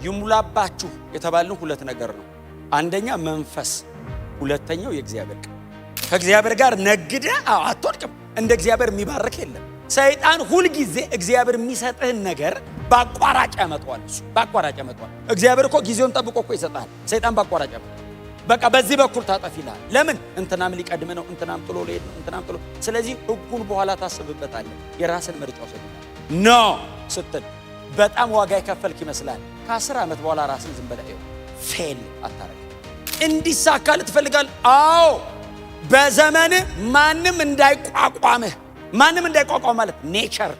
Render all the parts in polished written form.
ይሙላባችሁ የተባለው ሁለት ነገር ነው። አንደኛ መንፈስ፣ ሁለተኛው የእግዚአብሔር ቃል። ከእግዚአብሔር ጋር ነግደ አትወድቅም። እንደ እግዚአብሔር የሚባርክ የለም። ሰይጣን ሁሉ ጊዜ እግዚአብሔር የሚሰጥህን ነገር ባቋራጭ ያመጣዋል። እሱ ባቋራጭ ያመጣዋል። እግዚአብሔር እኮ ጊዜውን ጠብቆ እኮ ይሰጣል። ሰይጣን ባቋራጭ ያመጣዋል። በቃ በዚህ በኩል ታጠፍ ይላል። ለምን? እንትናም ሊቀድም ነው፣ እንትናም ጥሎ ሊሄድ ነው፣ እንትናም ጥሎ። ስለዚህ ሕጉን በኋላ ታስብበታለህ። የራስን ምርጫ ወሰድ ኖ ስትል በጣም ዋጋ ይከፈልክ ይመስላል። ከ10 ዓመት በኋላ ራስን ዝም ብለህ ፌል አታረግ። እንዲሳካል ትፈልጋል? አዎ በዘመን ማንም እንዳይቋቋምህ። ማንም እንዳይቋቋም ማለት ኔቸር፣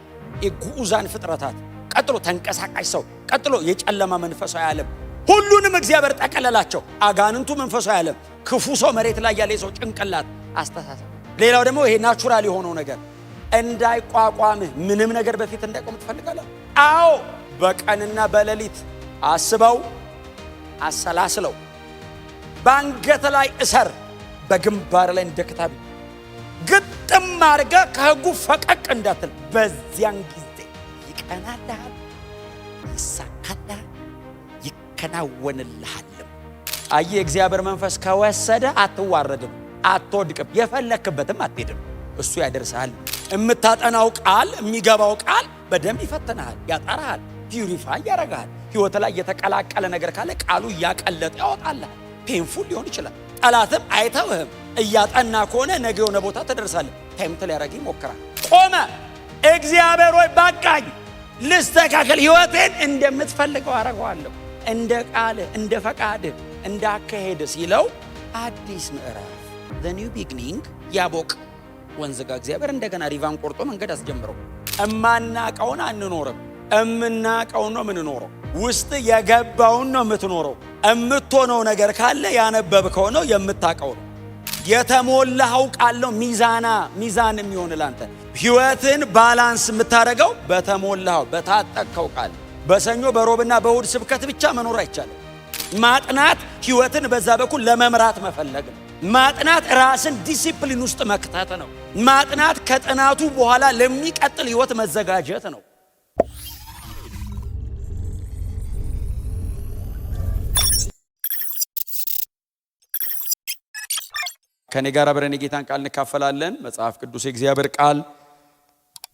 የጉዑዛን ፍጥረታት፣ ቀጥሎ ተንቀሳቃሽ ሰው፣ ቀጥሎ የጨለማ መንፈሳዊ ዓለም፣ ሁሉንም እግዚአብሔር ጠቀለላቸው። አጋንንቱ መንፈሳዊ ዓለም፣ ክፉ ሰው፣ መሬት ላይ ያለ ሰው ጭንቅላት፣ አስተሳሰብ፣ ሌላው ደግሞ ይሄ ናቹራል የሆነው ነገር እንዳይቋቋምህ። ምንም ነገር በፊት እንዳይቆም ትፈልጋለህ? አዎ በቀንና በሌሊት አስበው፣ አሰላስለው፣ ባንገት ላይ እሰር፣ በግንባር ላይ እንደ ክታብ ግጥም አድርገህ ከሕጉ ፈቀቅ እንዳትል። በዚያን ጊዜ ይቀናልሃል፣ ይሳካልሃል፣ ይከናወንልሃል። አየህ፣ የእግዚአብሔር መንፈስ ከወሰደ አትዋረድም፣ አትወድቅም፣ የፈለክበትም አትሄድም። እሱ ያደርሳል። የምታጠናው ቃል፣ የሚገባው ቃል በደንብ ይፈትንሃል፣ ያጠራሃል፣ ፒዩሪፋይ ያደርግሃል። ሕይወት ላይ የተቀላቀለ ነገር ካለ ቃሉ እያቀለጠ ያወጣልሃል። ፔንፉል ሊሆን ይችላል። ጠላትም አይተውህም። እያጠና ከሆነ ነገ የሆነ ቦታ ትደርሳለህ። ታይምት ሊያደርግ ይሞክራል። ቆመ፣ እግዚአብሔር ሆይ በቃኝ፣ ልስተካከል፣ ሕይወቴን እንደምትፈልገው አደርገዋለሁ፣ እንደ ቃልህ፣ እንደ ፈቃድህ፣ እንደ አካሄድህ ሲለው አዲስ ምዕራፍ the new beginning ያቦቅ ወንዝ ጋር እግዚአብሔር እንደገና ሪቫን ቆርጦ መንገድ አስጀምረው። እማናቀውን አንኖርም፣ እምናቀውን ነው የምንኖረው። ውስጥ የገባውን ነው የምትኖረው። እምትሆነው ነገር ካለ ያነበብከው ነው የምታቀው ነው። የተሞላው ቃል ነው ሚዛን የሚሆን ላንተ። ሕይወትን ባላንስ የምታደርገው በተሞላው በታጠቅከው ቃል። በሰኞ በሮብና በእሁድ ስብከት ብቻ መኖር አይቻልም። ማጥናት ሕይወትን በዛ በኩል ለመምራት መፈለግ ነው። ማጥናት ራስን ዲሲፕሊን ውስጥ መክተት ነው። ማጥናት ከጥናቱ በኋላ ለሚቀጥል ሕይወት መዘጋጀት ነው። ከኔ ጋር አብረን የጌታን ቃል እንካፈላለን። መጽሐፍ ቅዱስ የእግዚአብሔር ቃል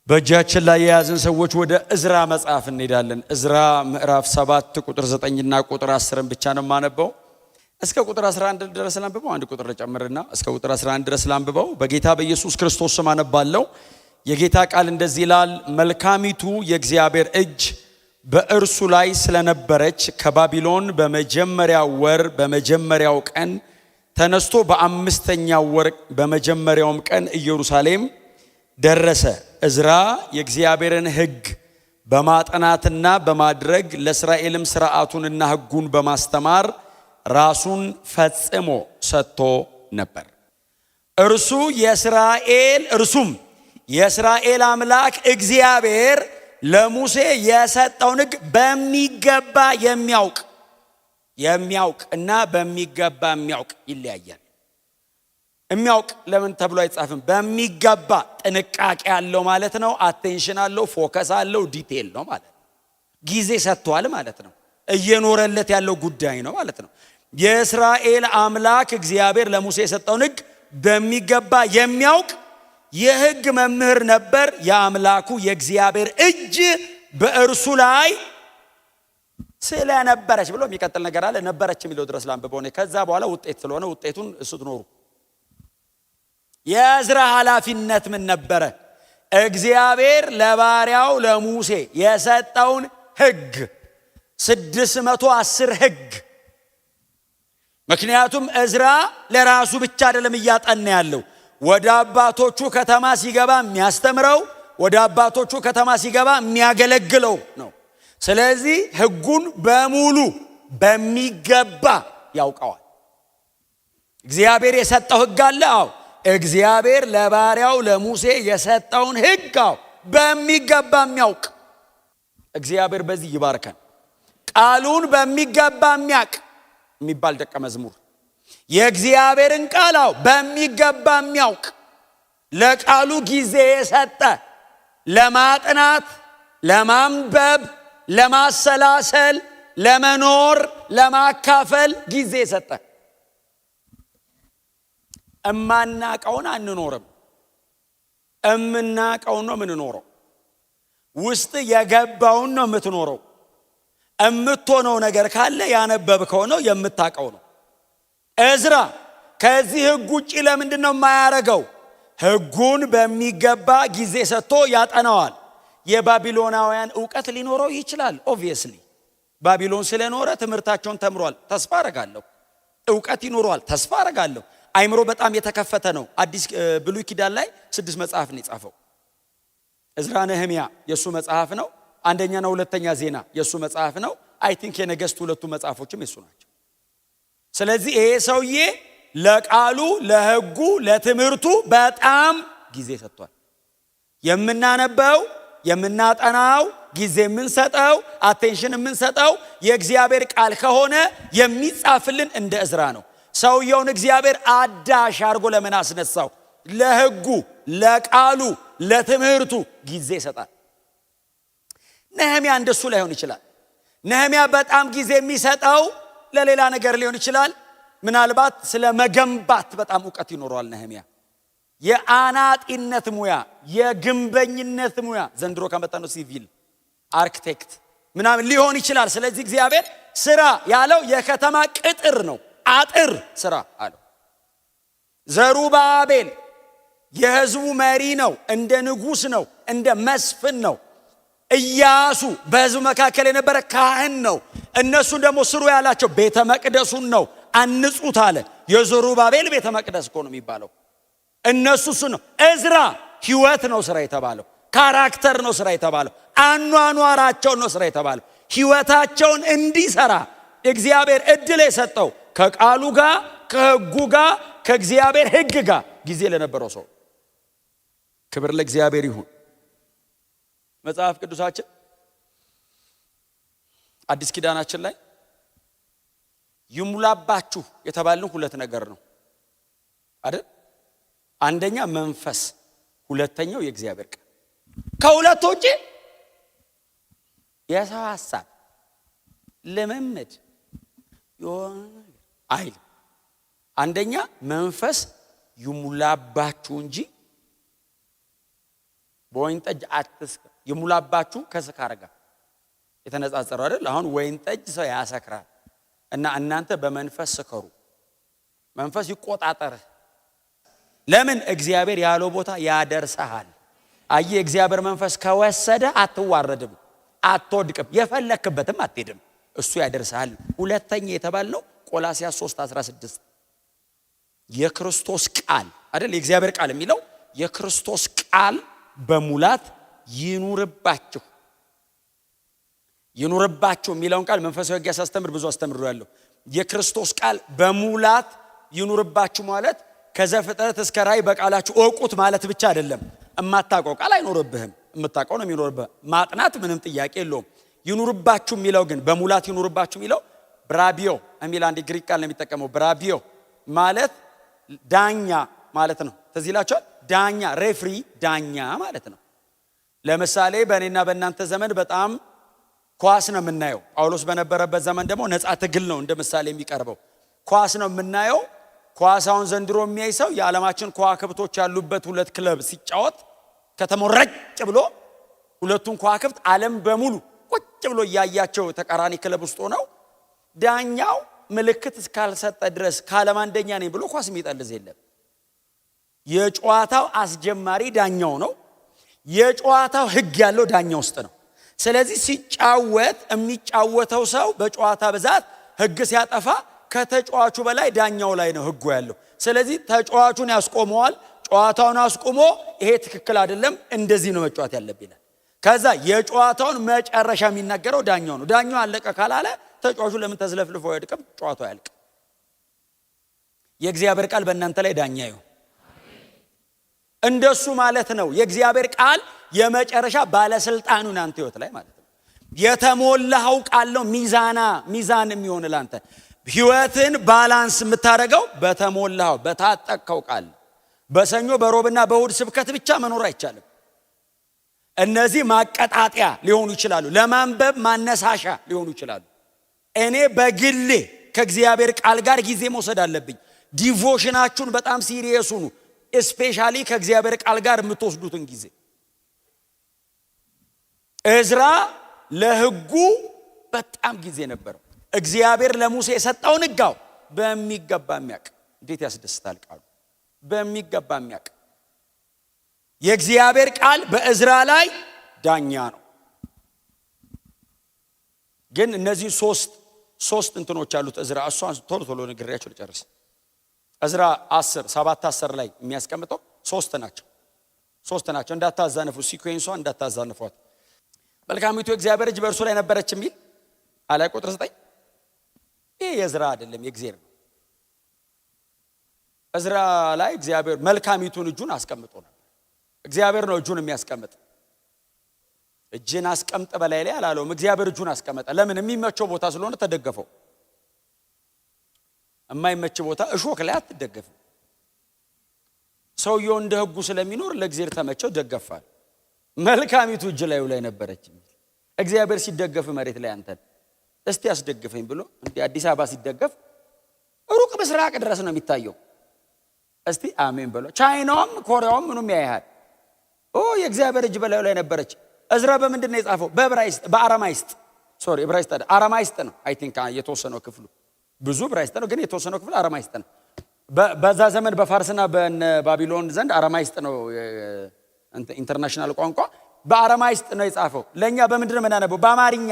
በእጃችን ላይ የያዝን ሰዎች ወደ ዕዝራ መጽሐፍ እንሄዳለን። ዕዝራ ምዕራፍ 7 ቁጥር 9 እና ቁጥር 10 ብቻ ነው የማነበው። እስከ ቁጥር 11 ድረስ ላንብበው። አንድ ቁጥር ጨምርና እስከ ቁጥር 11 ድረስ ላንብበው። በጌታ በኢየሱስ ክርስቶስ ስም አነባለሁ። የጌታ ቃል እንደዚህ ይላል። መልካሚቱ የእግዚአብሔር እጅ በእርሱ ላይ ስለነበረች ከባቢሎን በመጀመሪያው ወር በመጀመሪያው ቀን ተነስቶ በአምስተኛው ወር በመጀመሪያውም ቀን ኢየሩሳሌም ደረሰ። ዕዝራ የእግዚአብሔርን ሕግ በማጥናትና በማድረግ ለእስራኤልም ሥርዓቱንና ሕጉን በማስተማር ራሱን ፈጽሞ ሰጥቶ ነበር። እርሱም የእስራኤል አምላክ እግዚአብሔር ለሙሴ የሰጠውን ሕግ በሚገባ የሚያውቅ እና በሚገባ የሚያውቅ ይለያያል። የሚያውቅ ለምን ተብሎ አይጻፍም? በሚገባ ጥንቃቄ አለው ማለት ነው። አቴንሽን አለው፣ ፎከስ አለው፣ ዲቴል ነው ማለት ነው። ጊዜ ሰጥቷል ማለት ነው። እየኖረለት ያለው ጉዳይ ነው ማለት ነው። የእስራኤል አምላክ እግዚአብሔር ለሙሴ የሰጠውን ሕግ በሚገባ የሚያውቅ የሕግ መምህር ነበር። የአምላኩ የእግዚአብሔር እጅ በእርሱ ላይ ስለነበረች ብሎ የሚቀጥል ነገር አለ። ነበረች የሚለው ድረስ ላንብበው ነው። ከዛ በኋላ ውጤት ስለሆነ ውጤቱን ስትኖሩ የዕዝራ ኃላፊነት ምን ነበረ? እግዚአብሔር ለባሪያው ለሙሴ የሰጠውን ሕግ 610 ሕግ። ምክንያቱም ዕዝራ ለራሱ ብቻ አይደለም እያጠና ያለው፣ ወደ አባቶቹ ከተማ ሲገባ የሚያስተምረው፣ ወደ አባቶቹ ከተማ ሲገባ የሚያገለግለው ነው። ስለዚህ ሕጉን በሙሉ በሚገባ ያውቀዋል። እግዚአብሔር የሰጠው ሕግ አለ። አዎ እግዚአብሔር ለባሪያው ለሙሴ የሰጠውን ሕግ በሚገባ የሚያውቅ እግዚአብሔር በዚህ ይባርከን። ቃሉን በሚገባ የሚያውቅ የሚባል ደቀ መዝሙር፣ የእግዚአብሔርን ቃል በሚገባ የሚያውቅ፣ ለቃሉ ጊዜ የሰጠ፣ ለማጥናት፣ ለማንበብ፣ ለማሰላሰል፣ ለመኖር ለማካፈል ጊዜ ሰጠ። እማናቀውን አንኖርም፣ እምናቀውን ነው የምንኖረው። ውስጥ የገባውን ነው የምትኖረው። እምትሆነው ነገር ካለ ያነበብከው ነው የምታቀው ነው። እዝራ ከዚህ ሕግ ውጪ ለምንድን ነው የማያረገው? ሕጉን በሚገባ ጊዜ ሰጥቶ ያጠናዋል። የባቢሎናውያን ዕውቀት ሊኖረው ይችላል። ኦብቪየስሊ ባቢሎን ስለኖረ ትምህርታቸውን ተምሯል፣ ተስፋ አረጋለሁ። ዕውቀት ይኖረዋል፣ ተስፋ አረጋለሁ። አይምሮ በጣም የተከፈተ ነው። አዲስ ብሉይ ኪዳን ላይ 6 መጽሐፍ ነው የጻፈው። እዝራ ነህምያ የሱ መጽሐፍ ነው። አንደኛና ሁለተኛ ዜና የሱ መጽሐፍ ነው። አይ ቲንክ የነገሥት ሁለቱ መጽሐፎችም የሱ ናቸው። ስለዚህ ይሄ ሰውዬ ለቃሉ፣ ለሕጉ፣ ለትምህርቱ በጣም ጊዜ ሰጥቷል። የምናነበው የምናጠናው ጊዜ የምንሰጠው አቴንሽን የምንሰጠው የእግዚአብሔር ቃል ከሆነ የሚጻፍልን እንደ እዝራ ነው። ሰውየውን እግዚአብሔር አዳሽ አድርጎ ለምን አስነሳው? ለሕጉ፣ ለቃሉ፣ ለትምህርቱ ጊዜ ይሰጣል። ነህምያ እንደሱ ላይሆን ይችላል። ነህምያ በጣም ጊዜ የሚሰጠው ለሌላ ነገር ሊሆን ይችላል። ምናልባት ስለ መገንባት በጣም ዕውቀት ይኖረዋል ነህምያ። የአናጢነት ሙያ፣ የግንበኝነት ሙያ ዘንድሮ ከመጣ ነው ሲቪል አርክቴክት ምናምን ሊሆን ይችላል። ስለዚህ እግዚአብሔር ስራ ያለው የከተማ ቅጥር ነው፣ አጥር ስራ አለው። ዘሩባቤል የሕዝቡ መሪ ነው፣ እንደ ንጉሥ ነው፣ እንደ መስፍን ነው። ኢያሱ በሕዝቡ መካከል የነበረ ካህን ነው። እነሱን ደግሞ ስሩ ያላቸው ቤተ መቅደሱን ነው፣ አንጹት አለ። የዘሩባቤል ቤተ መቅደስ እኮ ነው የሚባለው። እነሱ እሱ ነው። እዝራ ህይወት ነው ስራ የተባለው፣ ካራክተር ነው ስራ የተባለው፣ አኗኗራቸውን ነው ስራ የተባለው። ህይወታቸውን እንዲሰራ እግዚአብሔር እድል የሰጠው ከቃሉ ጋር፣ ከሕጉ ጋር፣ ከእግዚአብሔር ሕግ ጋር ጊዜ ለነበረው ሰው። ክብር ለእግዚአብሔር ይሁን። መጽሐፍ ቅዱሳችን አዲስ ኪዳናችን ላይ ይሙላባችሁ የተባልን 2 ነገር ነው አይደል? አንደኛ መንፈስ፣ ሁለተኛው የእግዚአብሔር ቃል። ከሁለቱ ውጪ የሰው ሐሳብ ልምምድ አይልም። አንደኛ መንፈስ ይሙላባችሁ እንጂ በወይን ጠጅ አትስከሩ። ይሙላባችሁ ከስካር ጋር የተነጻጸረው አይደል? አሁን ወይን ጠጅ ሰው ያሰክራል እና እናንተ በመንፈስ ስከሩ። መንፈስ ይቆጣጠርህ። ለምን? እግዚአብሔር ያለው ቦታ ያደርሰሃል። አየ እግዚአብሔር መንፈስ ከወሰደ አትዋረድም፣ አትወድቅም፣ የፈለክበትም አትሄድም፣ እሱ ያደርሰሃል። ሁለተኛ የተባልነው ቆላስይስ 3:16 የክርስቶስ ቃል አይደል? የእግዚአብሔር ቃል የሚለው የክርስቶስ ቃል በሙላት ይኑርባችሁ። ይኑርባችሁ የሚለውን ቃል መንፈሳዊ ሕግ ያስተምር ብዙ አስተምራለሁ። የክርስቶስ ቃል በሙላት ይኑርባችሁ ማለት ከዘፍጥረት እስከ ራእይ በቃላችሁ እወቁት ማለት ብቻ አይደለም። እማታውቀው ቃል አይኖርብህም፣ እምታውቀው ነው የሚኖርብህ። ማጥናት ምንም ጥያቄ የለውም። ይኑርባችሁ የሚለው ግን በሙላት ይኑርባችሁ የሚለው ብራቢዮ የሚል አንድ ግሪክ ቃል ነው የሚጠቀመው። ብራቢዮ ማለት ዳኛ ማለት ነው። ትዝ ይላችኋል? ዳኛ ሬፍሪ፣ ዳኛ ማለት ነው። ለምሳሌ በእኔና በእናንተ ዘመን በጣም ኳስ ነው የምናየው። ጳውሎስ በነበረበት ዘመን ደግሞ ነፃ ትግል ነው እንደ ምሳሌ የሚቀርበው። ኳስ ነው የምናየው። ኳሳውን ዘንድሮ የሚያይ ሰው የዓለማችን ከዋክብቶች ያሉበት 2 ክለብ ሲጫወት ከተማው ረጭ ብሎ ሁለቱን ከዋክብት ዓለም በሙሉ ቁጭ ብሎ እያያቸው ተቃራኒ ክለብ ውስጥ ሆነው ዳኛው ምልክት እስካልሰጠ ድረስ ከዓለም አንደኛ ነኝ ብሎ ኳስ የሚጠልዝ የለም። የጨዋታው አስጀማሪ ዳኛው ነው። የጨዋታው ሕግ ያለው ዳኛ ውስጥ ነው። ስለዚህ ሲጫወት የሚጫወተው ሰው በጨዋታ ብዛት ሕግ ሲያጠፋ ከተጫዋቹ በላይ ዳኛው ላይ ነው ሕጉ ያለው። ስለዚህ ተጫዋቹን ያስቆመዋል። ጨዋታውን አስቆሞ ይሄ ትክክል አይደለም፣ እንደዚህ ነው መጫወት ያለብኝ። ከዛ የጨዋታውን መጨረሻ የሚናገረው ዳኛው ነው። ዳኛው አለቀ ካላለ ተጫዋቹ ለምን ተዝለፍልፎ አይወድቅም? ጨዋታው ያልቅ። የእግዚአብሔር ቃል በእናንተ ላይ ዳኛ ይሁን። እንደሱ ማለት ነው። የእግዚአብሔር ቃል የመጨረሻ ባለስልጣኑ ናንተ ህይወት ላይ ማለት ነው። የተሞላው ቃል ነው ሚዛን የሚሆን ላንተ ህይወትን ባላንስ የምታደርገው በተሞላው በታጠቅከው ቃል። በሰኞ በሮብና በእሁድ ስብከት ብቻ መኖር አይቻልም። እነዚህ ማቀጣጠያ ሊሆኑ ይችላሉ፣ ለማንበብ ማነሳሻ ሊሆኑ ይችላሉ። እኔ በግሌ ከእግዚአብሔር ቃል ጋር ጊዜ መውሰድ አለብኝ። ዲቮሽናችሁን በጣም ሲሪየስ ሁኑ። ስፔሻሊ ከእግዚአብሔር ቃል ጋር የምትወስዱትን ጊዜ። እዝራ ለሕጉ በጣም ጊዜ ነበረው። እግዚአብሔር ለሙሴ የሰጠውን ሕጋው በሚገባ የሚያውቅ። እንዴት ያስደስታል ቃሉ! በሚገባ የሚያውቅ የእግዚአብሔር ቃል በእዝራ ላይ ዳኛ ነው። ግን እነዚህ ሶስት እንትኖች አሉት እዝራ። እሷን ቶሎ ንግሬያቸው ልጨርስ። እዝራ 7:10 ላይ የሚያስቀምጠው ሶስት ናቸው። እንዳታዛነፉ፣ ሲኩዌንሷን እንዳታዛነፏት። መልካሚቱ የእግዚአብሔር እጅ በእርሱ ላይ ነበረች የሚል አላይ ቁጥር 9 ይሄ የእዝራ አይደለም፣ የእግዚአብሔር ነው። እዝራ ላይ እግዚአብሔር መልካሚቱን እጁን አስቀምጦ ነበር። እግዚአብሔር ነው እጁን የሚያስቀምጥ። እጅን አስቀምጥ በላይ ላይ አላለውም። እግዚአብሔር እጁን አስቀመጠ። ለምን? የሚመቸው ቦታ ስለሆነ ተደገፈው። የማይመች ቦታ እሾክ ላይ አትደገፍም። ሰውየው እንደ ሕጉ ስለሚኖር ለእግዚአብሔር ተመቸው፣ ደገፋል። መልካሚቱ እጅ ላይ ነበረች። እግዚአብሔር ሲደገፍ መሬት ላይ አንተን እስቲ ያስደግፈኝ ብሎ እንዴ አዲስ አበባ ሲደገፍ ሩቅ ምስራቅ ድረስ ነው የሚታየው። እስቲ አሜን ብሎ ቻይናውም ኮሪያውም ምኑም ያያል። የእግዚአብሔር እጅ በላዩ ላይ ነበረች። እዝራ በምንድን ነው የጻፈው? በዕብራይስጥ፣ በአራማይስጥ ዕብራይስጥ አራማይስጥ ነው። አይ ቲንክ የተወሰነው ክፍሉ ብዙ ዕብራይስጥ ነው፣ ግን የተወሰነው ክፍል አራማይስጥ ነው። በዛ ዘመን በፋርስና በባቢሎን ዘንድ አራማይስጥ ነው ኢንተርናሽናል ቋንቋ። በአራማይስጥ ነው የጻፈው። ለኛ በምንድን ነው የምናነበው? በአማርኛ።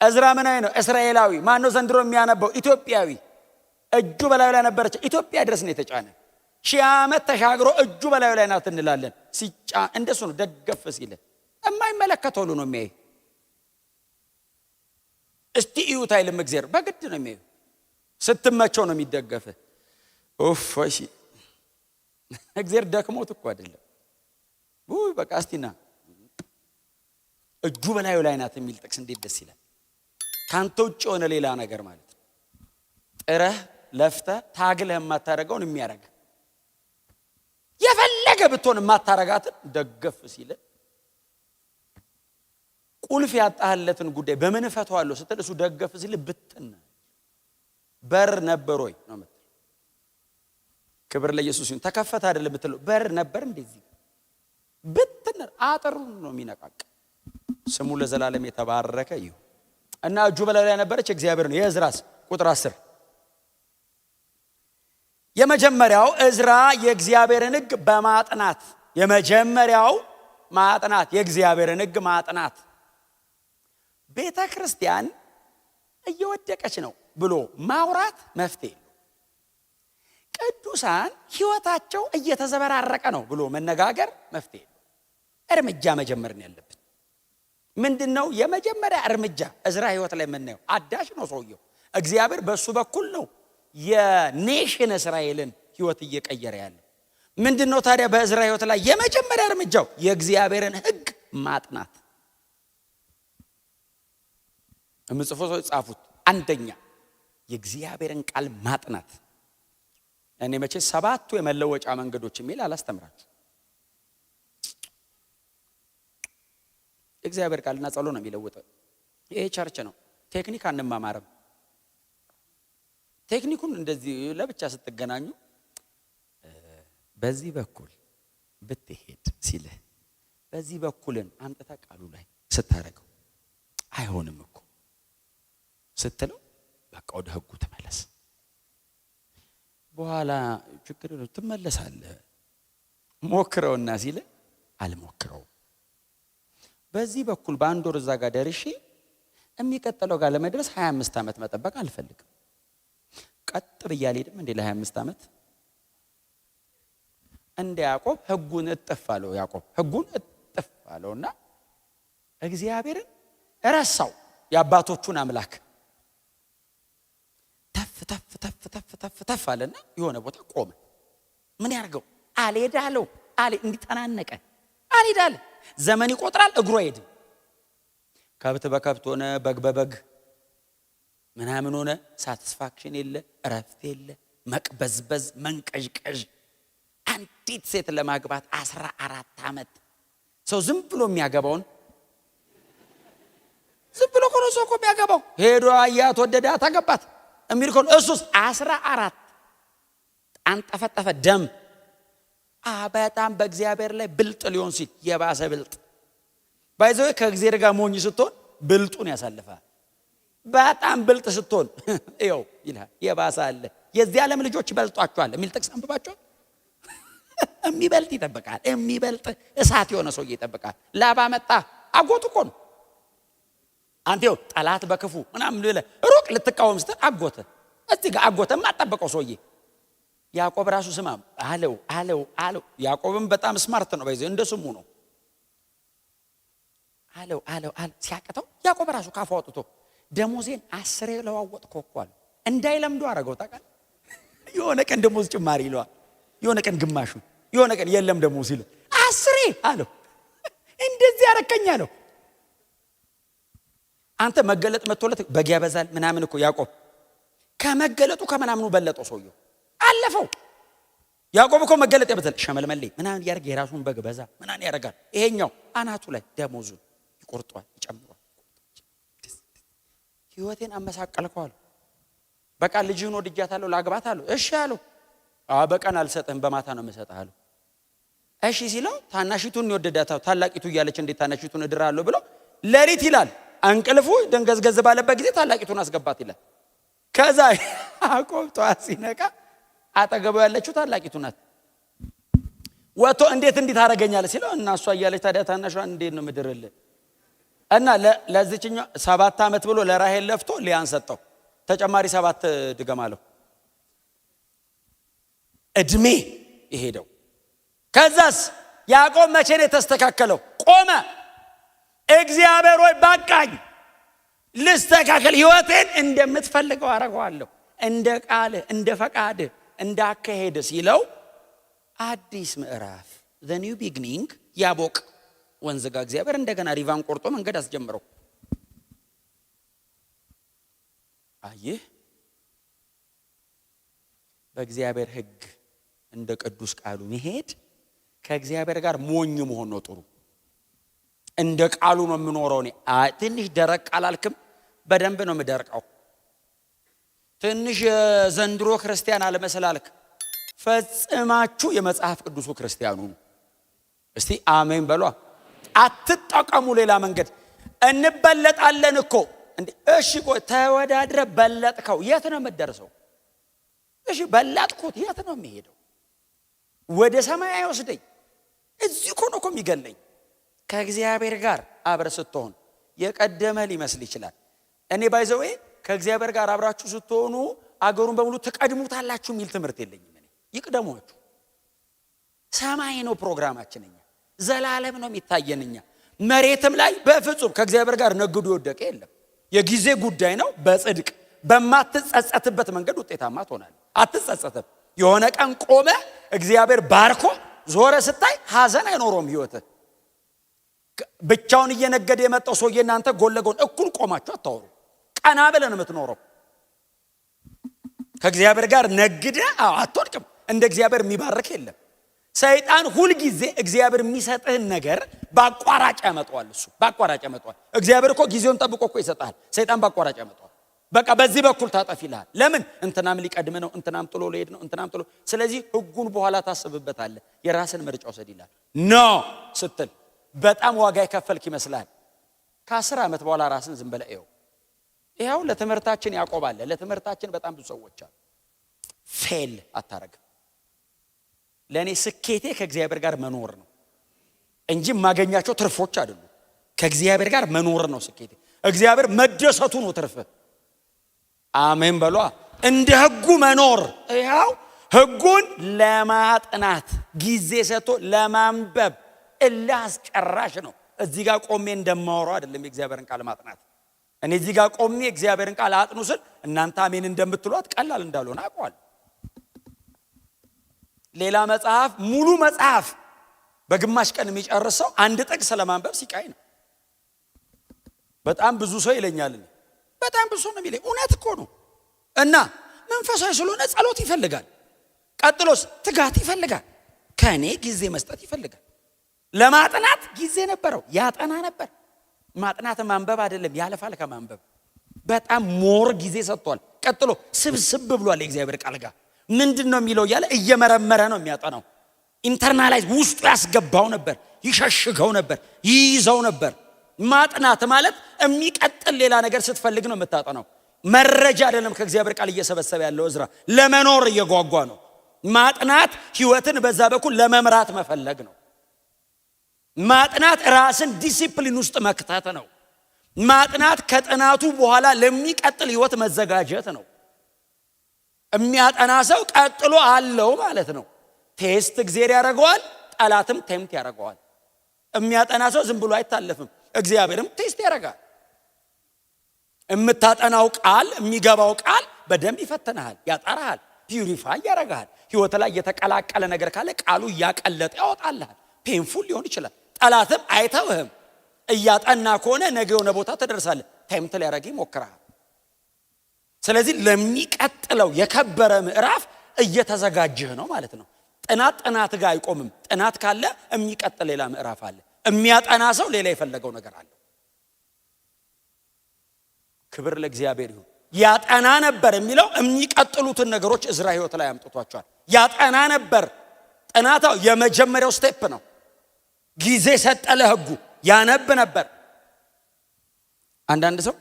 እዝራ ምናዊ ነው? እስራኤላዊ። ማን ነው ዘንድሮ የሚያነበው? ኢትዮጵያዊ። እጁ በላዩ ላይ ነበረች። ኢትዮጵያ ድረስ ነው የተጫነ። 1000 ዓመት ተሻግሮ እጁ በላዩ ላይ ናት እንላለን። ሲጫ እንደሱ ነው። ደገፍ ሲል የማይመለከተው ሁሉ ነው የሚያይ። እስቲ እዩት አይልም እግዚአብሔር። በግድ ነው የሚያዩ። ስትመቸው ነው የሚደገፍ። እሺ እግዚአብሔር ደክሞት እኮ አይደለም። በቃ እስቲና እጁ በላዩ ላይ ናት የሚል ጥቅስ እንዴት ደስ ይላል። ካንተ ውጭ የሆነ ሌላ ነገር ማለት ነው። ጥረህ ለፍተህ ታግለህ የማታረገውን የሚያረግ የፈለገ ብትሆን የማታረጋትን ደገፍ ሲል ቁልፍ ያጣህለትን ጉዳይ በምን እፈታዋለሁ ስትል እሱ ደገፍ ሲል ብትን በር ነበር ወይ ነው ማለት። ክብር ለኢየሱስ ይሁን። ተከፈተ አይደለም ብትለው በር ነበር እንደዚህ ብትን አጥሩን ነው የሚነቃቅ። ስሙ ለዘላለም የተባረከ ይሁን። እና እጁ በላዩ ላይ ነበረች። እግዚአብሔር ነው። የእዝራስ ቁጥር 10 የመጀመሪያው እዝራ የእግዚአብሔርን ሕግ በማጥናት የመጀመሪያው ማጥናት የእግዚአብሔርን ሕግ ማጥናት። ቤተ ክርስቲያን እየወደቀች ነው ብሎ ማውራት መፍትሄ ነው። ቅዱሳን ሕይወታቸው እየተዘበራረቀ ነው ብሎ መነጋገር መፍትሄ ነው። እርምጃ መጀመር ነው ያለብን። ምንድነው የመጀመሪያ እርምጃ? እዝራ ሕይወት ላይ የምናየው አዳሽ ነው ሰውየው። እግዚአብሔር በሱ በኩል ነው የኔሽን እስራኤልን ሕይወት እየቀየረ ያለው። ምንድነው ታዲያ በእዝራ ሕይወት ላይ የመጀመሪያ እርምጃው? የእግዚአብሔርን ሕግ ማጥናት። እምጽፎ ሰው ጻፉት። አንደኛ የእግዚአብሔርን ቃል ማጥናት። እኔ መቼ 7ቱ የመለወጫ መንገዶች የሚል አላስተምራችሁ። እግዚአብሔር ቃልና ጸሎት ነው የሚለውጠው። ይሄ ቸርች ነው። ቴክኒክ አንማማርም። ቴክኒኩን እንደዚህ ለብቻ ስትገናኙ በዚህ በኩል ብትሄድ ሲልህ በዚህ በኩልን አምጥታ ቃሉ ላይ ስታረገው አይሆንም እኮ ስትለው በቃ ወደ ሕጉ ተመለስ። በኋላ ችግር ነው ትመለሳለህ። ሞክረውና ሲልህ አልሞክረው በዚህ በኩል በአንድ ወር እዛ ጋር ደርሼ የሚቀጥለው ጋር ለመድረስ 25 ዓመት መጠበቅ አልፈልግም። ቀጥ ብዬ አልሄድም እንዴ ለ25 ዓመት? እንደ ያዕቆብ ሕጉን እጥፍ አለው። ያዕቆብ ሕጉን እጥፍ አለውና እግዚአብሔርን ረሳው። የአባቶቹን አምላክ ተፍ አለና የሆነ ቦታ ቆመ። ምን ያርገው? አልሄዳለው እንዲጠናነቀ አልሄዳለ። ዘመን ይቆጥራል፣ እግሩ አይሄድም። ከብት በከብት ሆነ፣ በግ በበግ ምናምን ሆነ። ሳቲስፋክሽን የለ፣ እረፍት የለ፣ መቅበዝበዝ፣ መንቀዥቀዥ። አንዲት ሴት ለማግባት 14 ዓመት ሰው ዝም ብሎ የሚያገባውን ዝም ብሎ ኮኖ ሰው እኮ የሚያገባው ሄዶ አያት ወደዳት አገባት የሚል ኮኖ እሱስ 14 አንጠፈጠፈ ደም በጣም በእግዚአብሔር ላይ ብልጥ ሊሆን ሲል የባሰ ብልጥ ባይዘው ከእግዚአብሔር ጋር ሞኝ ስትሆን ብልጡን ያሳልፋል። በጣም ብልጥ ስትሆን ይኸው ይላል የባሰ አለ። የዚህ ዓለም ልጆች ይበልጧቸዋል የሚል ጥቅስ አንብባቸው። የሚበልጥ ይጠብቃል። የሚበልጥ እሳት የሆነ ሰው ይጠብቃል። ላባ መጣ አጎቱ እኮ ነው። አንተ ይኸው ጠላት በክፉ ምናምን ብለህ ሩቅ ልትቃወም ስትል አጎተ እዚህ ጋር አጎተም አጠበቀው ሰውዬ። ያዕቆብ ራሱ ስማ አለው። ያዕቆብም በጣም ስማርት ነው። በዚህ እንደ ስሙ ነው። አለው ሲያቀተው ያዕቆብ ራሱ ካፉ አውጥቶ ደሞዜን 10 ለዋወጥኩ እኮ አለ። እንዳይለምዱ አረገው ታውቃለህ። የሆነ ቀን ደሞዝ ጭማሪ ይለዋል፣ የሆነ ቀን ግማሹ፣ የሆነ ቀን የለም ደሞዝ ይለው 10 አለው። እንደዚህ ያረከኝ አለው። አንተ መገለጥ መጥቶለት በግ ያበዛል ምናምን እኮ ያዕቆብ ከመገለጡ ከምናምኑ በለጠው ሰውየው አለፈው። ያዕቆብ እኮ መገለጥ ያበዛል ሸመልመሌ ምናምን ያርግ የራሱን በግ በዛ ምናምን ያረጋል። ይሄኛው አናቱ ላይ ደሞዙን ይቆርጧል ይጨምሯል። ህይወቴን አመሳቀልከው አለው። በቃ ልጅህን ወድጃታለሁ ላግባት አለው። እሺ አለው። በቀን አልሰጥህም በማታ ነው የምሰጥህ አለው። እሺ ሲለው ታናሽቱን ይወደዳታው ታላቂቱ እያለች እንዴት ታናሽቱን እድራለሁ ብሎ ለሊት ይላል አንቅልፉ ደንገዝገዝ ባለበት ጊዜ ታላቂቱን አስገባት ይላል። ከዛ ያዕቆብ ጠዋት ሲነቃ አጠገቡ ያለችው ታላቂቱ ናት። ወጥቶ እንዴት ታረጋኛለህ ሲለው እና እሷ እያለች ታዲያ ታናሿን እንዴት ነው ምድርልህ እና ለዚህኛው 7 ዓመት ብሎ ለራሔል ለፍቶ ሊያን ሰጠው። ተጨማሪ 7 ድገም አለው። እድሜ ይሄደው። ከዛስ ያዕቆብ መቼ ነው የተስተካከለው? ቆመ። እግዚአብሔር ሆይ በቃኝ፣ ልስተካከል፣ ህይወቴን እንደምትፈልገው አረጋለሁ፣ እንደ ቃልህ፣ እንደ ፈቃድህ፣ እንደ አካሄድህ ሲለው አዲስ ምዕራፍ the new beginning ያቦቅ ወንዝ ጋር እግዚአብሔር እንደገና ሪቫን ቆርጦ መንገድ አስጀምረው። አየህ በእግዚአብሔር ሕግ እንደ ቅዱስ ቃሉ መሄድ ከእግዚአብሔር ጋር ሞኝ መሆን ነው ጥሩ። እንደ ቃሉ ነው የምኖረው። እኔ ትንሽ ደረቅ አላልክም? በደንብ ነው የምደርቀው። ትንሽ ዘንድሮ ክርስቲያን አለመሰላልክ ፈጽማችሁ የመጽሐፍ ቅዱሱ ክርስቲያኑ ነው። እስቲ አሜን በሏ። አትጠቀሙ ሌላ መንገድ። እንበለጣለን እኮ እንዴ! እሺ ቆይ ተወዳድረ በለጥከው የት ነው የምትደርሰው? እሺ በላጥኩት የት ነው የሚሄደው? ወደ ሰማይ አይወስደኝ። እዚህ እኮ ነው የሚገለኝ። ከእግዚአብሔር ጋር አብረ ስትሆን የቀደመ ሊመስል ይችላል። እኔ ባይዘው ከእግዚአብሔር ጋር አብራችሁ ስትሆኑ አገሩን በሙሉ ተቀድሙታላችሁ የሚል ትምህርት የለኝም። እኔ ይቅደሟችሁ። ሰማይ ነው ፕሮግራማችን። እኛ ዘላለም ነው የሚታየንኛ። መሬትም ላይ በፍጹም ከእግዚአብሔር ጋር ነግዶ ይወደቀ የለም። የጊዜ ጉዳይ ነው። በጽድቅ በማትጸጸትበት መንገድ ውጤታማ ትሆናለህ። አትጸጸትም። የሆነ ቀን ቆመ እግዚአብሔር ባርኮ ዞረ ስታይ ሐዘን አይኖርም ህይወት። ብቻውን እየነገደ የመጣው ሰውዬ እናንተ ጎን ለጎን እኩል ቆማችሁ አታወሩ። ቀና ብለን የምትኖረው ከእግዚአብሔር ጋር ነግደ አትወድቅም። እንደ እግዚአብሔር የሚባርክ የለም። ሰይጣን ሁሉ ጊዜ እግዚአብሔር የሚሰጥህን ነገር በአቋራጭ ያመጣዋል። እሱ በአቋራጭ ያመጣዋል። እግዚአብሔር እኮ ጊዜውን ጠብቆ እኮ ይሰጣል። ሰይጣን በአቋራጭ ያመጣዋል። በቃ በዚህ በኩል ታጠፍ ይላል። ለምን? እንትናም ሊቀድም ነው፣ እንትናም ጥሎ ሊሄድ ነው፣ እንትናም ጥሎ። ስለዚህ ህጉን በኋላ ታስብበታለህ። የራስን ምርጫ ወሰድ ይላል። ኖ ስትል በጣም ዋጋ የከፈልክ ይመስላል። ከ10 ዓመት በኋላ ራስን ዝም ብለህ ይኸው ለትምህርታችን ያቆባለ ለትምህርታችን በጣም ብዙ ሰዎች አሉ። ፌል አታረግም። ለኔ ስኬቴ ከእግዚአብሔር ጋር መኖር ነው እንጂ ማገኛቸው ትርፎች አይደሉም። ከእግዚአብሔር ጋር መኖር ነው ስኬቴ። እግዚአብሔር መደሰቱ ነው ትርፍ። አሜን በሏ። እንደ ህጉ መኖር ይኸው ህጉን ለማጥናት ጊዜ ሰጥቶ ለማንበብ እላስጨራሽ ነው። እዚህ ጋር ቆሜ እንደማወራው አይደለም የእግዚአብሔርን ቃል ማጥናት። እኔ እዚህ ጋር ቆሜ እግዚአብሔርን ቃል አጥኑ ስል እናንተ አሜን እንደምትሏት ቀላል እንዳልሆነ አውቀዋለሁ። ሌላ መጽሐፍ ሙሉ መጽሐፍ በግማሽ ቀን የሚጨርሰው አንድ ጥቅስ ለማንበብ ሲቃይ ነው። በጣም ብዙ ሰው ይለኛል። በጣም ብዙ ሰው ነው የሚለኝ። እውነት እኮ ነው። እና መንፈሳዊ ስለሆነ ጸሎት ይፈልጋል። ቀጥሎስ ትጋት ይፈልጋል። ከኔ ጊዜ መስጠት ይፈልጋል። ለማጥናት ጊዜ ነበረው፣ ያጠና ነበር። ማጥናት ማንበብ አይደለም፣ ያለፋል ከማንበብ በጣም ሞር ጊዜ ሰጥቷል። ቀጥሎ ስብስብ ብሏል የእግዚአብሔር ቃል ጋር ምንድነው የሚለው እያለ እየመረመረ ነው የሚያጠናው። ኢንተርናላይዝ ውስጡ ያስገባው ነበር፣ ይሸሽገው ነበር፣ ይይዘው ነበር። ማጥናት ማለት የሚቀጥል ሌላ ነገር ስትፈልግ ነው የምታጠናው። መረጃ አይደለም ከእግዚአብሔር ቃል እየሰበሰበ ያለው ዕዝራ ለመኖር እየጓጓ ነው። ማጥናት ህይወትን በዛ በኩል ለመምራት መፈለግ ነው። ማጥናት ራስን ዲሲፕሊን ውስጥ መክተት ነው። ማጥናት ከጥናቱ በኋላ ለሚቀጥል ህይወት መዘጋጀት ነው። የሚያጠና ሰው ቀጥሎ አለው ማለት ነው። ቴስት እግዚአብሔር ያደርገዋል፣ ጠላትም ቴምት ያደርገዋል። የሚያጠና ሰው ዝም ብሎ አይታለፍም፣ እግዚአብሔርም ቴስት ያደርጋል። የምታጠናው ቃል የሚገባው ቃል በደንብ ይፈተናል፣ ያጠራሃል፣ ፒዩሪፋይ ያደርጋል። ህይወት ላይ የተቀላቀለ ነገር ካለ ቃሉ እያቀለጠ ያወጣልሃል። ፔንፉል ሊሆን ይችላል። ጠላትም አይተውህም። እያጠና ከሆነ ነገ የሆነ ቦታ ትደርሳለህ። ቴምት ሊያደርግ ይሞክራል። ስለዚህ ለሚቀጥለው የከበረ ምዕራፍ እየተዘጋጀህ ነው ማለት ነው። ጥናት ጋር አይቆምም። ጥናት ካለ የሚቀጥል ሌላ ምዕራፍ አለ። የሚያጠና ሰው ሌላ የፈለገው ነገር አለ። ክብር ለእግዚአብሔር ይሁን። ያጠና ነበር የሚለው የሚቀጥሉትን ነገሮች ዕዝራ ህይወት ላይ አምጥቷቸዋል። ያጠና ነበር። ጥናታው የመጀመሪያው ስቴፕ ነው። ጊዜ ሰጠ ለህጉ፣ ያነብ ነበር። አንዳንድ ሰው